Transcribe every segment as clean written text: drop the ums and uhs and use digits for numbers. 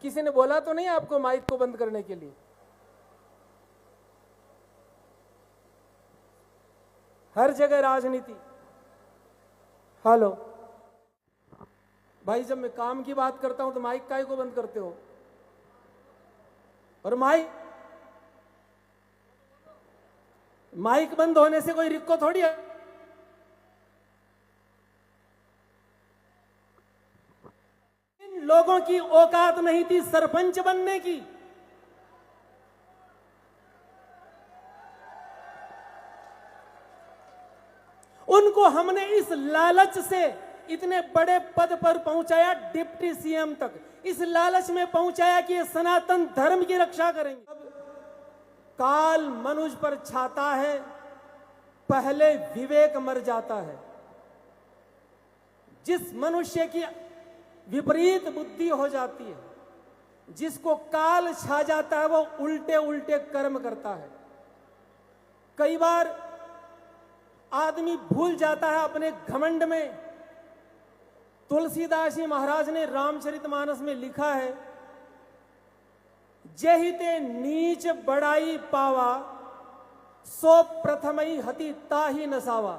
किसी ने बोला तो नहीं आपको माइक को बंद करने के लिए? हर जगह राजनीति। हेलो भाई, जब मैं काम की बात करता हूं तो माइक काहे को बंद करते हो? और माइक बंद होने से कोई रिक्को थोड़ी है। इन लोगों की औकात नहीं थी सरपंच बनने की। उनको हमने इस लालच से इतने बड़े पद पर पहुंचाया, डिप्टी सीएम तक, इस लालच में पहुंचाया कि ये सनातन धर्म की रक्षा करेंगे। अब काल मनुष्य पर छाता है, पहले विवेक मर जाता है। जिस मनुष्य की विपरीत बुद्धि हो जाती है, जिसको काल छा जाता है, वो उल्टे उल्टे कर्म करता है। कई बार आदमी भूल जाता है अपने घमंड में। तुलसीदास जी महाराज ने रामचरितमानस में लिखा है, जेहिते नीच बड़ाई पावा, सो प्रथमई हति ताही नसावा।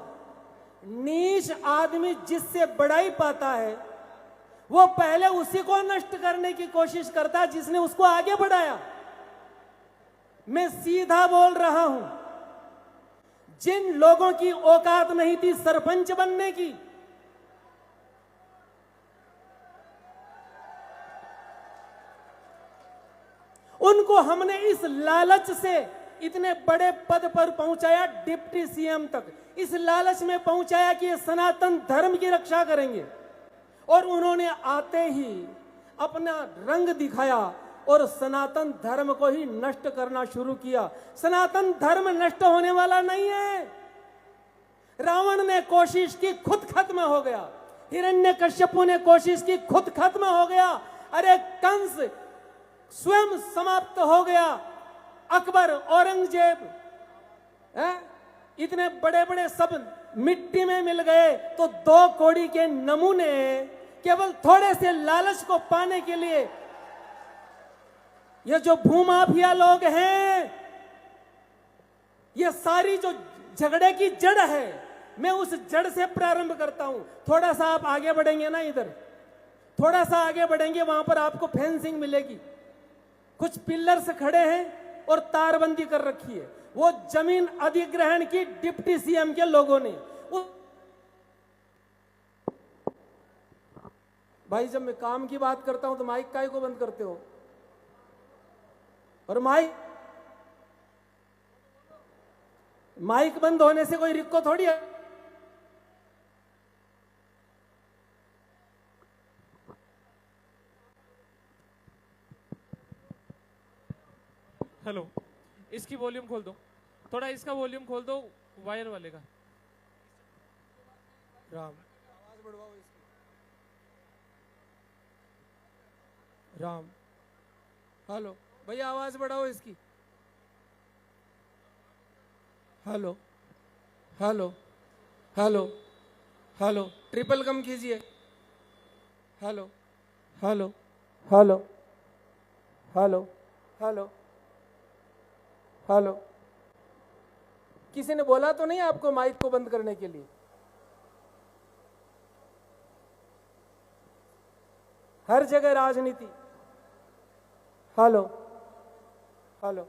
नीच आदमी जिससे बड़ाई पाता है, वो पहले उसी को नष्ट करने की कोशिश करता है जिसने उसको आगे बढ़ाया। मैं सीधा बोल रहा हूं, जिन लोगों की औकात नहीं थी सरपंच बनने की, उनको हमने इस लालच से इतने बड़े पद पर पहुंचाया, डिप्टी सीएम तक, इस लालच में पहुंचाया कि ये सनातन धर्म की रक्षा करेंगे। और उन्होंने आते ही अपना रंग दिखाया और सनातन धर्म को ही नष्ट करना शुरू किया। सनातन धर्म नष्ट होने वाला नहीं है। रावण ने कोशिश की, खुद खत्म हो गया। हिरण्यकश्यपु ने कोशिश की, खुद खत्म हो गया। अरे कंस स्वयं समाप्त हो गया। अकबर, औरंगजेब, इतने बड़े बड़े सब मिट्टी में मिल गए। तो 2 कौड़ी के नमूने केवल थोड़े से लालच को पाने के लिए, ये जो भूमाफिया लोग हैं, ये सारी जो झगड़े की जड़ है, मैं उस जड़ से प्रारंभ करता हूं। थोड़ा सा आप आगे बढ़ेंगे ना, इधर थोड़ा सा आगे बढ़ेंगे, वहां पर आपको फेंसिंग मिलेगी। कुछ पिलर्स खड़े हैं और तारबंदी कर रखी है। वो जमीन अधिग्रहण की डिप्टी सीएम के लोगों ने। भाई, जब मैं काम की बात करता हूं तो माइक काहे को बंद करते हो? और माइक बंद होने से कोई रिक्को थोड़ी है। हेलो, इसकी वॉल्यूम खोल दो, थोड़ा इसका वॉल्यूम खोल दो, वायर वाले का। राम, आवाज बढ़वाओ इसकी। राम, हेलो भैया, आवाज बढ़ाओ इसकी। Hello hello hello hello, triple कम कीजिए। Hello hello hello hello hello hello. किसी ने बोला तो नहीं आपको माइक को बंद करने के लिए? हर जगह राजनीति। हेलो हेलो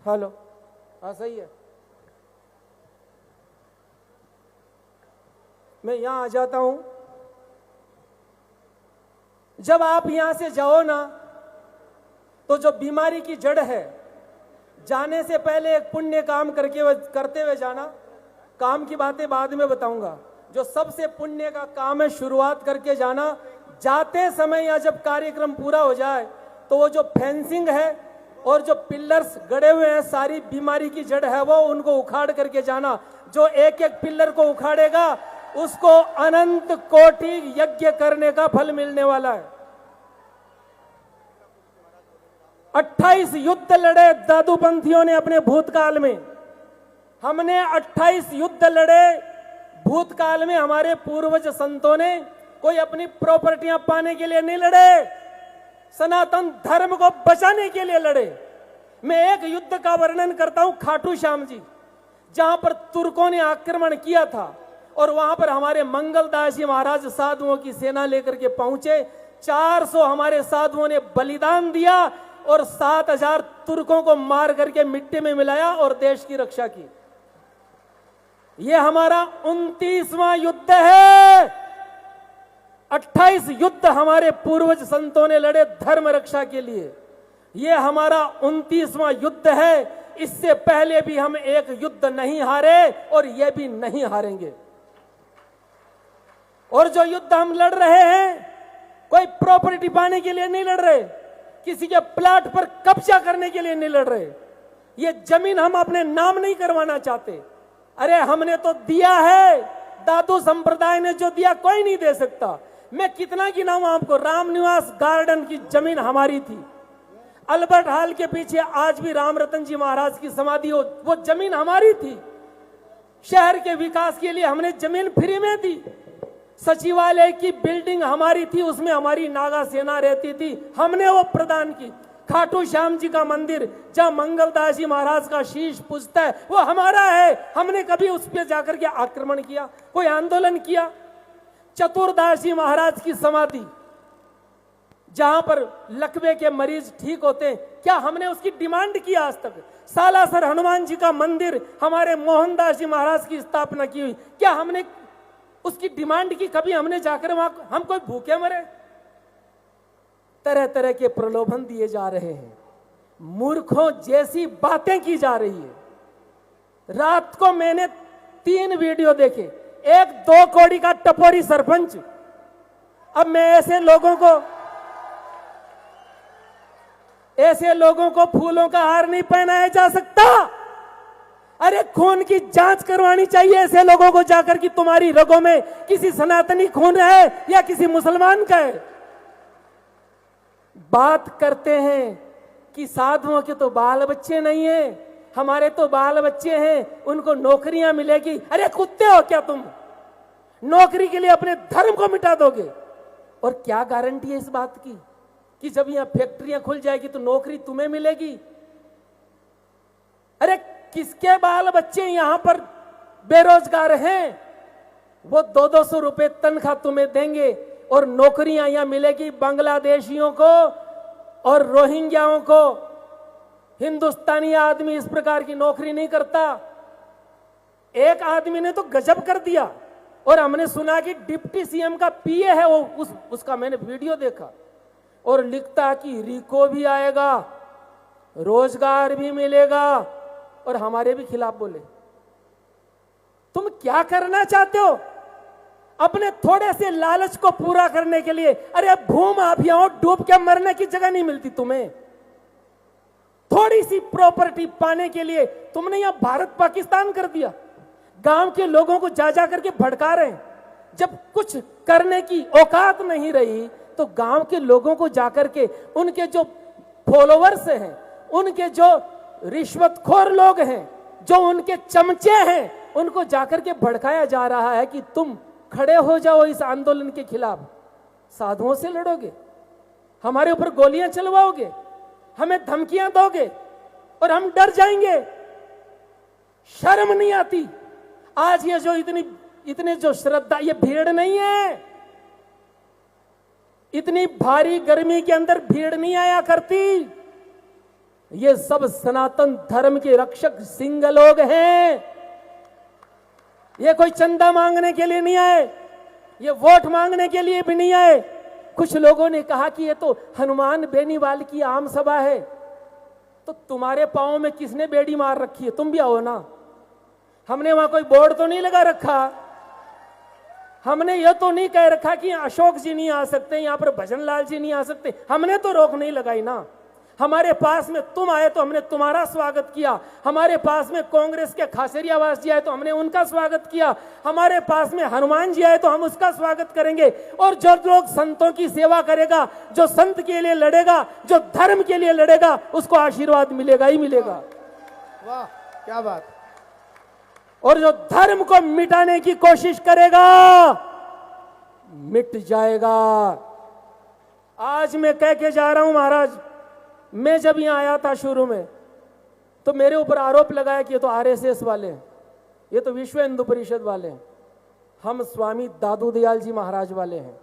हेलो, हाँ सही है। मैं यहां आ जाता हूं। जब आप यहां से जाओ ना, तो जो बीमारी की जड़ है, जाने से पहले एक पुण्य काम करते हुए जाना। काम की बातें बाद में बताऊंगा। जो सबसे पुण्य का काम है, शुरुआत करके जाना। जाते समय या जब कार्यक्रम पूरा हो जाए, तो वो जो फेंसिंग है और जो पिलर्स गड़े हुए हैं, सारी बीमारी की जड़ है वो, उनको उखाड़ करके जाना। जो एक एक पिलर को उखाड़ेगा, उसको अनंत कोटि यज्ञ करने का फल मिलने वाला है। 28 युद्ध लड़े दादूपंथियों ने अपने भूतकाल में। हमने 28 युद्ध लड़े भूतकाल में। हमारे पूर्वज संतों ने कोई अपनी प्रॉपर्टियां पाने के लिए नहीं लड़े। सनातन धर्म को बचाने के लिए लड़े। मैं एक युद्ध का वर्णन करता हूं, खाटू श्याम जी, जहां पर तुर्कों ने आक्रमण किया था और वहां पर हमारे मंगलदास जी महाराज साधुओं की सेना लेकर के पहुंचे। 400 हमारे साधुओं ने बलिदान दिया और 7000 तुर्कों को मार करके मिट्टी में मिलाया और देश की रक्षा की। यह हमारा 29वां युद्ध है। 28 युद्ध हमारे पूर्वज संतों ने लड़े धर्म रक्षा के लिए। यह हमारा 29वां युद्ध है। इससे पहले भी हम एक युद्ध नहीं हारे और यह भी नहीं हारेंगे। और जो युद्ध हम लड़ रहे हैं, कोई प्रॉपर्टी पाने के लिए नहीं लड़ रहे, किसी के प्लाट पर कब्जा करने के लिए नहीं लड़ रहे। ये जमीन हम अपने नाम नहीं करवाना चाहते। अरे हमने तो दिया है, दादू संप्रदाय ने जो दिया कोई नहीं दे सकता। मैं कितना गिनाऊं आपको, रामनिवास गार्डन की जमीन हमारी थी। अल्बर्ट हॉल के पीछे आज भी राम रतन जी महाराज की समाधि हो, वो जमीन हमारी थी। शहर के विकास के लिए हमने जमीन फ्री में दी। सचिवालय की बिल्डिंग हमारी थी, उसमें हमारी नागा सेना रहती थी, हमने वो प्रदान की। खाटू श्याम जी का मंदिर जहां मंगलदास जी महाराज का शीश पूजता है, वो हमारा है। हमने कभी उस पर जाकर के आक्रमण किया, कोई आंदोलन किया? चतुरदास जी महाराज की समाधि जहां पर लकवे के मरीज ठीक होते हैं, क्या हमने उसकी डिमांड की आज तक? सालासर हनुमान जी का मंदिर हमारे मोहनदास जी महाराज की स्थापना की हुई, क्या हमने उसकी डिमांड की? कभी हमने जाकर वहां हम कोई भूखे मरे? तरह तरह के प्रलोभन दिए जा रहे हैं, मूर्खों जैसी बातें की जा रही है। रात को मैंने 3 वीडियो देखे, एक 2 कौड़ी का टपोरी सरपंच। अब मैं ऐसे लोगों को फूलों का हार नहीं पहनाया जा सकता। अरे खून की जांच करवानी चाहिए ऐसे लोगों को जाकर कि तुम्हारी रगों में किसी सनातनी खून है या किसी मुसलमान का है। बात करते हैं कि साधुओं के तो बाल बच्चे नहीं है, हमारे तो बाल बच्चे हैं, उनको नौकरियां मिलेगी। अरे कुत्ते हो क्या तुम? नौकरी के लिए अपने धर्म को मिटा दोगे? और क्या गारंटी है इस बात की कि जब यहां फैक्ट्रियां खुल जाएगी तो नौकरी तुम्हें मिलेगी? अरे किसके बाल बच्चे यहां पर बेरोजगार हैं? वो 200-200 रुपए तनख्वाह तुम्हें देंगे और नौकरियां यहां मिलेगी बांग्लादेशियों को और रोहिंग्याओं को। हिंदुस्तानी आदमी इस प्रकार की नौकरी नहीं करता। एक आदमी ने तो गजब कर दिया और हमने सुना कि डिप्टी सीएम का पीए है वो, उसका मैंने वीडियो देखा और लिखता कि रिको भी आएगा, रोजगार भी मिलेगा और हमारे भी खिलाफ बोले। तुम क्या करना चाहते हो? अपने थोड़े से लालच को पूरा करने के लिए। अरे भूमाफियाओं, डूब के मरने की जगह नहीं मिलती तुम्हें। थोड़ी सी प्रॉपर्टी पाने के लिए तुमने यहां भारत पाकिस्तान कर दिया। गांव के लोगों को जा जा करके भड़का रहे हैं। जब कुछ करने की औकात नहीं रही तो गांव के लोगों को जाकर के, उनके जो फॉलोवर्स हैं, उनके जो रिश्वतखोर लोग हैं, जो उनके चमचे हैं, उनको जाकर के भड़काया जा रहा है कि तुम खड़े हो जाओ इस आंदोलन के खिलाफ। साधुओं से लड़ोगे, हमारे ऊपर गोलियां चलवाओगे, हमें धमकियां दोगे और हम डर जाएंगे। शर्म नहीं आती? आज ये जो इतने जो श्रद्धा, ये भीड़ नहीं है। इतनी भारी गर्मी के अंदर भीड़ नहीं आया करती। ये सब सनातन धर्म के रक्षक सिंह लोग हैं। ये कोई चंदा मांगने के लिए नहीं आए, ये वोट मांगने के लिए भी नहीं आए। कुछ लोगों ने कहा कि ये तो हनुमान बेनीवाल की आम सभा है। तो तुम्हारे पांव में किसने बेड़ी मार रखी है? तुम भी आओ ना। हमने वहां कोई बोर्ड तो नहीं लगा रखा। हमने यह तो नहीं कह रखा कि अशोक जी नहीं आ सकते, यहां पर भजन लाल जी नहीं आ सकते। हमने तो रोक नहीं लगाई ना। हमारे पास में तुम आए तो हमने तुम्हारा स्वागत किया। हमारे पास में कांग्रेस के खासरियावास जी आए तो हमने उनका स्वागत किया। हमारे पास में हनुमान जी आए तो हम उसका स्वागत करेंगे। और जो लोग संतों की सेवा करेगा, जो संत के लिए लड़ेगा, जो धर्म के लिए लड़ेगा, उसको आशीर्वाद मिलेगा ही मिलेगा। वाह क्या बात। और जो धर्म को मिटाने की कोशिश करेगा, मिट जाएगा। आज मैं कह के जा रहा हूं महाराज, मैं जब यहां आया था शुरू में तो मेरे ऊपर आरोप लगाया कि ये तो आरएसएस वाले हैं, ये तो विश्व हिंदू परिषद वाले हैं। हम स्वामी दादू दयाल जी महाराज वाले हैं।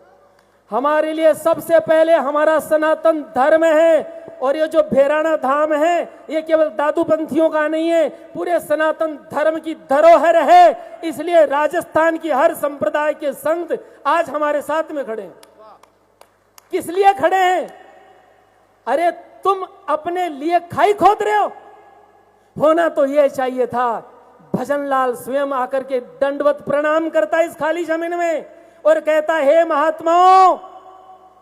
हमारे लिए सबसे पहले हमारा सनातन धर्म है, और ये जो भेराना धाम है ये केवल दादू पंथियों का नहीं है, पूरे सनातन धर्म की धरोहर है। इसलिए राजस्थान की हर संप्रदाय के संत आज हमारे साथ में खड़े हैं। किस लिए खड़े हैं? अरे तुम अपने लिए खाई खोद रहे हो। होना तो ये चाहिए था, भजनलाल स्वयं आकर के दंडवत प्रणाम करता इस खाली जमीन में और कहता, हे महात्माओं,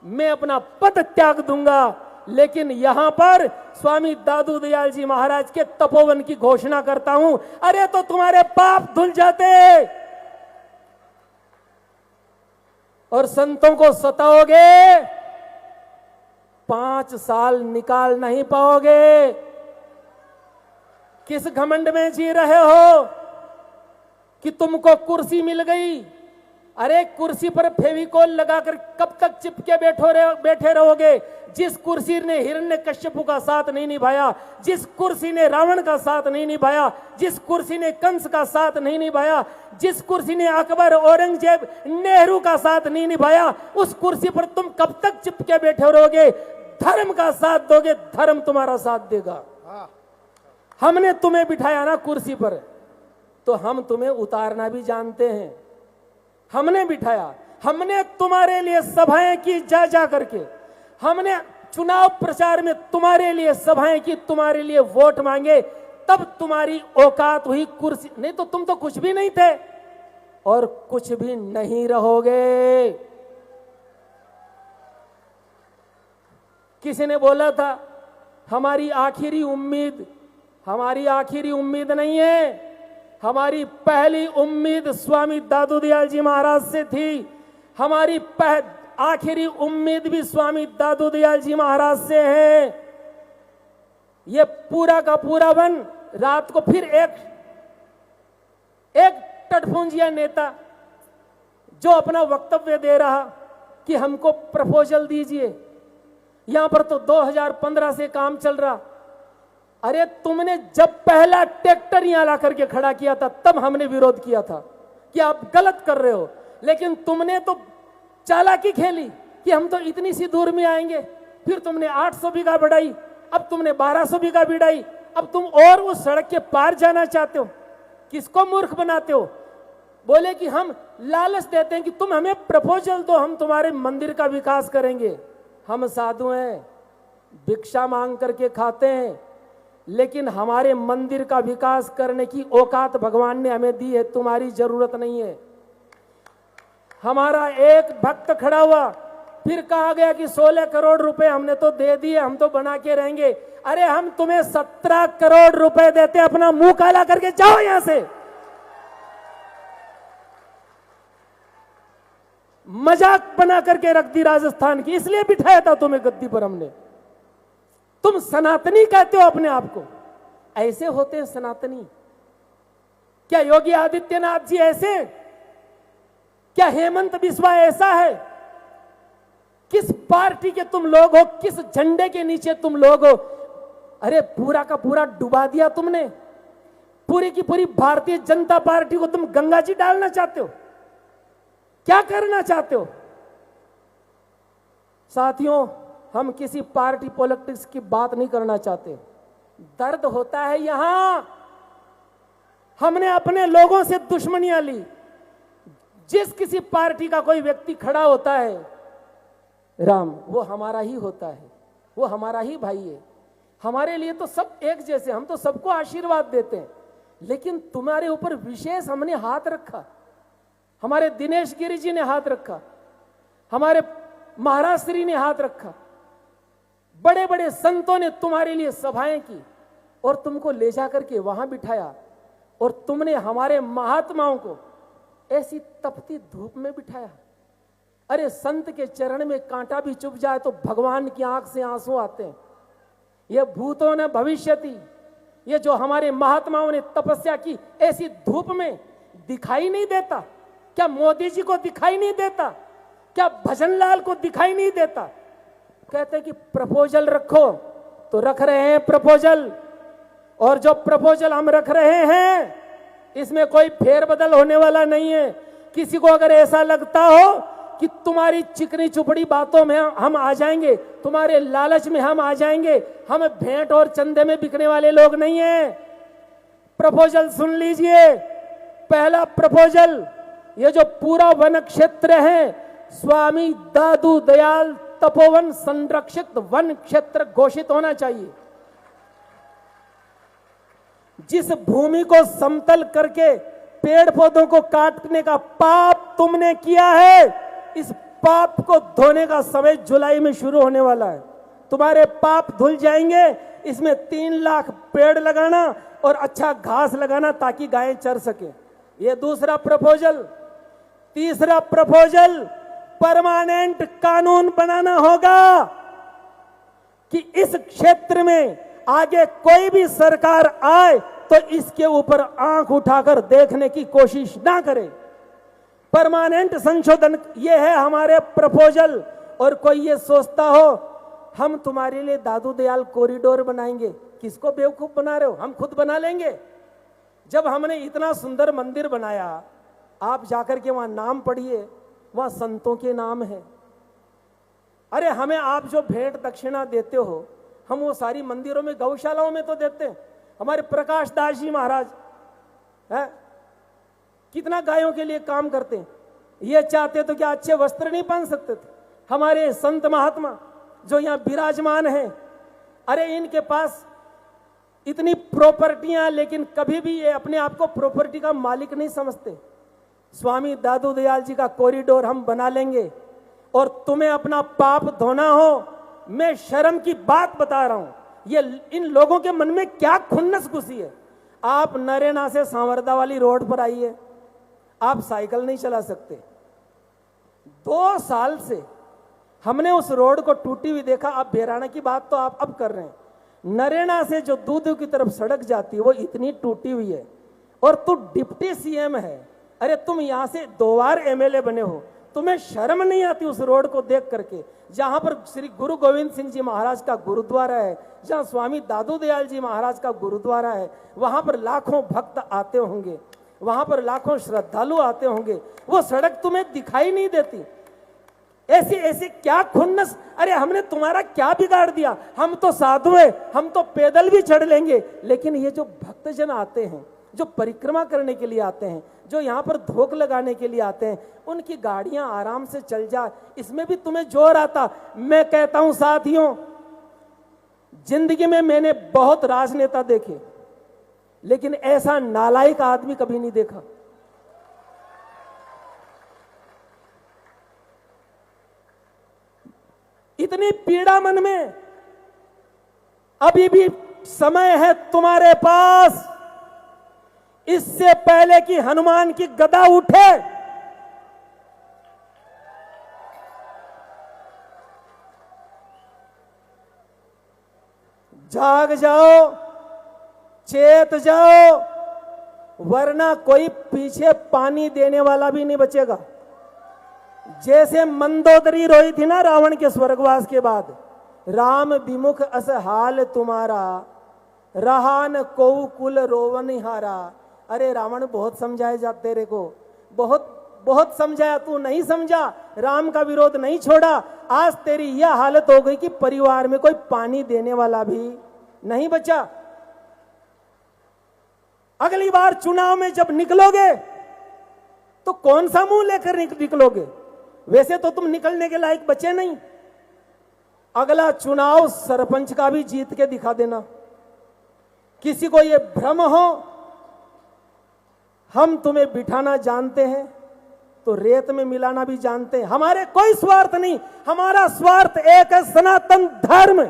मैं अपना पद त्याग दूंगा, लेकिन यहां पर स्वामी दादू दयाल जी महाराज के तपोवन की घोषणा करता हूं। अरे तो तुम्हारे पाप धुल जाते और संतों को सताओगे, 5 साल निकाल नहीं पाओगे। किस घमंड में जी रहे हो कि तुमको कुर्सी मिल गई? अरे कुर्सी पर फेविकोल लगाकर कब तक चिपके बैठे रहोगे? जिस कुर्सी ने हिरण्यकश्यपु का साथ नहीं निभाया, जिस कुर्सी ने रावण का साथ नहीं निभाया, जिस कुर्सी ने कंस का साथ नहीं निभाया, जिस कुर्सी ने अकबर, औरंगजेब, नेहरू का साथ नहीं निभाया, उस कुर्सी पर तुम कब तक चिपके बैठे रहोगे? धर्म का साथ दोगे, धर्म तुम्हारा साथ देगा। हमने तुम्हें बिठाया ना कुर्सी पर, तो हम तुम्हें उतारना भी जानते हैं। हमने बिठाया, हमने तुम्हारे लिए सभाएं की जा जा करके, हमने चुनाव प्रचार में तुम्हारे लिए सभाएं की, तुम्हारे लिए वोट मांगे, तब तुम्हारी औकात हुई कुर्सी। नहीं तो तुम तो कुछ भी नहीं थे और कुछ भी नहीं रहोगे। किसी ने बोला था हमारी आखिरी उम्मीद, हमारी आखिरी उम्मीद नहीं है, हमारी पहली उम्मीद स्वामी दादू दयाल जी महाराज से थी। हमारी आखिरी उम्मीद भी स्वामी दादू दयाल जी महाराज से है। ये पूरा का पूरा वन रात को फिर एक टटपुंजिया नेता जो अपना वक्तव्य दे रहा कि हमको प्रपोजल दीजिए, यहां पर तो 2015 से काम चल रहा। अरे तुमने जब पहला ट्रैक्टर यहां ला करके खड़ा किया था तब हमने विरोध किया था कि आप गलत कर रहे हो, लेकिन तुमने तो चालाकी खेली कि हम तो इतनी सी दूर में आएंगे। फिर तुमने 800 बीघा बढ़ाई, अब तुमने 1200 बीघा बढ़ाई, अब तुम और उस सड़क के पार जाना चाहते हो। किसको मूर्ख बनाते हो? बोले कि हम लालच देते हैं कि तुम हमें प्रपोजल दो, हम तुम्हारे मंदिर का विकास करेंगे। हम साधु हैं, भिक्षा मांग करके खाते हैं, लेकिन हमारे मंदिर का विकास करने की औकात भगवान ने हमें दी है, तुम्हारी जरूरत नहीं है। हमारा एक भक्त खड़ा हुआ, फिर कहा गया कि 16 करोड़ रुपए हमने तो दे दिए, हम तो बना के रहेंगे। अरे हम तुम्हें 17 करोड़ रुपए देते, अपना मुंह काला करके जाओ यहां से। मजाक बना करके रख दी राजस्थान की, इसलिए बिठाया था तुम्हें गद्दी पर हमने। तुम सनातनी कहते हो अपने आप को, ऐसे होते हैं सनातनी? क्या योगी आदित्यनाथ जी ऐसे? क्या हेमंत बिस्वा ऐसा है? किस पार्टी के तुम लोग हो? किस झंडे के नीचे तुम लोग हो? अरे पूरा का पूरा डुबा दिया तुमने। पूरी की पूरी भारतीय जनता पार्टी को तुम गंगा जी डालना चाहते हो? क्या करना चाहते हो? साथियों, हम किसी पार्टी पॉलिटिक्स की बात नहीं करना चाहते। दर्द होता है यहां। हमने अपने लोगों से दुश्मनियां ली। जिस किसी पार्टी का कोई व्यक्ति खड़ा होता है राम, वो हमारा ही होता है, वो हमारा ही भाई है। हमारे लिए तो सब एक जैसे, हम तो सबको आशीर्वाद देते हैं, लेकिन तुम्हारे ऊपर विशेष हमने हाथ रखा। हमारे दिनेश गिरी जी ने हाथ रखा, हमारे महाराज श्री ने हाथ रखा, बड़े बड़े संतों ने तुम्हारे लिए सभाएं की और तुमको ले जाकर के वहां बिठाया, और तुमने हमारे महात्माओं को ऐसी तपती धूप में बिठाया। अरे संत के चरण में कांटा भी चुभ जाए तो भगवान की आंख से आंसू आते हैं। ये भूतों ने भविष्यति, ये जो हमारे महात्माओं ने तपस्या की, ऐसी धूप में दिखाई नहीं देता? क्या मोदी जी को दिखाई नहीं देता? क्या भजनलाल को दिखाई नहीं देता? कहते कि प्रपोजल रखो, तो रख रहे हैं प्रपोजल, और जो प्रपोजल हम रख रहे हैं इसमें कोई फेरबदल होने वाला नहीं है। किसी को अगर ऐसा लगता हो कि तुम्हारी चिकनी चुपड़ी बातों में हम आ जाएंगे, तुम्हारे लालच में हम आ जाएंगे, हम भेंट और चंदे में बिकने वाले लोग नहीं हैं। प्रपोजल सुन लीजिए। पहला प्रपोजल, ये जो पूरा वन क्षेत्र है स्वामी दादू दयाल तपोवन संरक्षित वन क्षेत्र घोषित होना चाहिए। जिस भूमि को समतल करके पेड़ पौधों को काटने का पाप तुमने किया है, इस पाप को धोने का समय जुलाई में शुरू होने वाला है। तुम्हारे पाप धुल जाएंगे। इसमें 3 लाख पेड़ लगाना और अच्छा घास लगाना ताकि गायें चर सके। ये दूसरा प्रपोजल। तीसरा प्रपोजल, परमानेंट कानून बनाना होगा कि इस क्षेत्र में आगे कोई भी सरकार आए तो इसके ऊपर आंख उठाकर देखने की कोशिश ना करे। परमानेंट संशोधन, ये है हमारे प्रपोजल। और कोई ये सोचता हो हम तुम्हारे लिए दादू दयाल कॉरिडोर बनाएंगे, किसको बेवकूफ बना रहे हो? हम खुद बना लेंगे। जब हमने इतना सुंदर मंदिर बनाया, आप जाकर के वहां नाम पढ़िए, वहां संतों के नाम है। अरे हमें आप जो भेंट दक्षिणा देते हो, हम वो सारी मंदिरों में गौशालाओं में तो देते हैं। हमारे प्रकाश दास जी महाराज है, कितना गायों के लिए काम करते हैं। ये चाहते तो क्या अच्छे वस्त्र नहीं पहन सकते थे? हमारे संत महात्मा जो यहाँ विराजमान हैं, अरे इनके पास इतनी प्रॉपर्टियां, लेकिन कभी भी ये अपने आप को प्रॉपर्टी का मालिक नहीं समझते। स्वामी दादू दयाल जी का कॉरिडोर हम बना लेंगे। और तुम्हें अपना पाप धोना हो, मैं शर्म की बात बता रहा हूं, ये इन लोगों के मन में क्या खुन्नस घुसी है। आप नरेना से सांवरदा वाली रोड पर आइए, आप साइकिल नहीं चला सकते। 2 साल से हमने उस रोड को टूटी हुई देखा। आप बेराना की बात तो आप अब कर रहे हैं। नरेना से जो दूध की तरफ सड़क जाती है वो इतनी टूटी हुई है। और तू डिप्टी सीएम है, अरे तुम यहां से 2 बार एमएलए बने हो, तुम्हें शर्म नहीं आती उस रोड को देख करके? जहां पर श्री गुरु गोविंद सिंह जी महाराज का गुरुद्वारा है, जहां स्वामी दादू दयाल जी महाराज का गुरुद्वारा है, वहां पर लाखों भक्त आते होंगे, वहां पर लाखों श्रद्धालु आते होंगे, वो सड़क तुम्हें दिखाई नहीं देती। ऐसे ऐसे क्या खुन्नस! अरे हमने तुम्हारा क्या बिगाड़ दिया? हम तो साधु हैं, हम तो पैदल भी चढ़ लेंगे। लेकिन ये जो भक्तजन आते हैं, जो परिक्रमा करने के लिए आते हैं, जो यहाँ पर धोख लगाने के लिए आते हैं, उनकी गाड़ियां आराम से चल जाए, इसमें भी तुम्हें जोर आता। मैं कहता हूं साथियों, जिंदगी में मैंने बहुत राजनेता देखे, लेकिन ऐसा नालायक आदमी कभी नहीं देखा। इतनी पीड़ा मन में, अभी भी समय है तुम्हारे पास। इससे पहले कि हनुमान की गदा उठे, जाग जाओ, चेत जाओ, वरना कोई पीछे पानी देने वाला भी नहीं बचेगा। जैसे मंदोदरी रोई थी ना रावण के स्वर्गवास के बाद, राम विमुख अस हाल तुम्हारा, रहा न को कुल रोवनिहारा। अरे रावण बहुत समझाए जा तेरे को, बहुत बहुत समझाया, तू नहीं समझा, राम का विरोध नहीं छोड़ा। आज तेरी यह हालत हो गई कि परिवार में कोई पानी देने वाला भी नहीं बचा। अगली बार चुनाव में जब निकलोगे तो कौन सा मुंह लेकर निकलोगे? वैसे तो तुम निकलने के लायक बचे नहीं। अगला चुनाव सरपंच का भी जीत के दिखा देना। किसी को यह भ्रम हो हम तुम्हें बिठाना जानते हैं तो रेत में मिलाना भी जानते हैं। हमारे कोई स्वार्थ नहीं, हमारा स्वार्थ एक है, सनातन धर्म।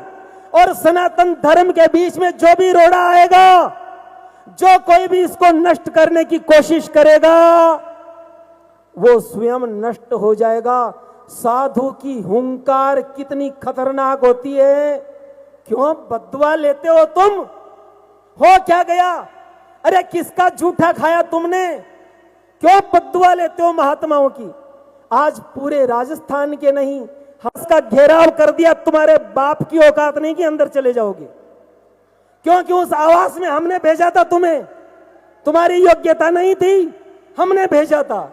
और सनातन धर्म के बीच में जो भी रोड़ा आएगा, जो कोई भी इसको नष्ट करने की कोशिश करेगा, वो स्वयं नष्ट हो जाएगा। साधु की हुंकार कितनी खतरनाक होती है। क्यों बददुआ लेते हो तुम? हो क्या गया? अरे किसका जूठा खाया तुमने? क्यों बददुआ लेते हो महात्माओं की? आज पूरे राजस्थान के नहीं, हंस का घेराव कर दिया, तुम्हारे बाप की औकात नहीं कि अंदर चले जाओगे, क्योंकि उस आवास में हमने भेजा था तुम्हें, तुम्हारी योग्यता नहीं थी, हमने भेजा था,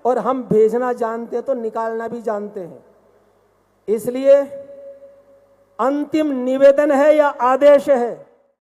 और हम भेजना जानते तो निकालना भी जानते हैं। इसलिए अंतिम निवेदन है या आदेश है,